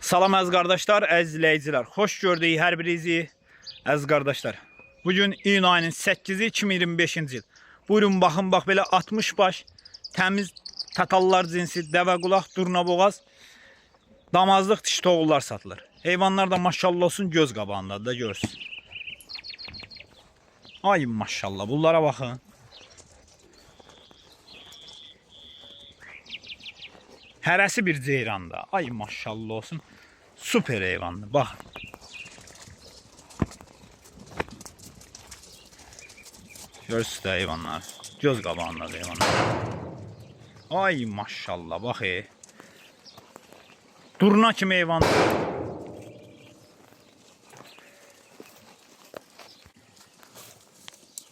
Salam əziz qardaşlar, əziz izləyicilər. Xoş gördük hər birinizi, əziz qardaşlar. Bugün iyun ayının 8-i 2025-ci il. Buyurun baxın, bax belə 60 baş təmiz tatallar cinsi, dəvə qulaq, durnaboğaz, damazlıq dişi toğullar satılır. Heyvanlar da maşallah olsun göz qabağındadır da görürsünüz. Ay maşallah, bunlara baxın. Hərəsi bir ceyranda. Ay maşallah olsun. Süper heyvandır. Bax. Görürsünüz də heyvanlar. Göz qabağındadır heyvanlar. Ay maşallah. Bax. Durna kimi heyvandır.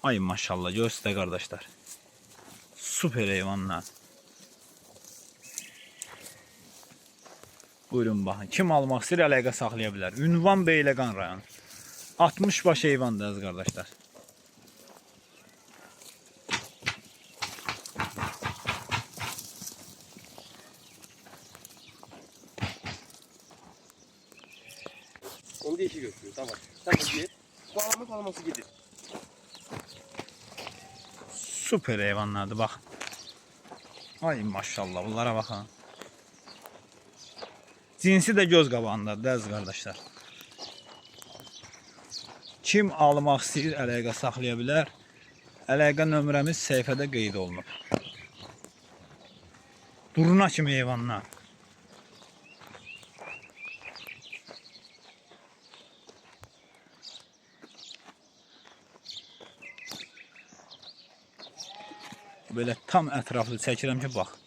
Ay maşallah. Görürsünüz də qardaşlar. Süper heyvanlar. Buyurun baxın. Kim almaq istəyir əlaqə saxlaya bilər. Ünvan Beyləqan rayonu. 60 baş heyvandır əziz qardaşlar. Onu değişik götürüyor. Tamam. Sen de git. Bağlaması gidin. Süper heyvanlardır bax. Ay maşallah bunlara baxın. Cinsi də göz qabağındadır əziz qardaşlar. Kim almaq istəyir əlaqə saxlaya bilər. Əlaqə nömrəmiz səhifədə qeyd olunub. Durna kimi heyvanlar. Belə tam ətraflı çəkirəm ki, bax.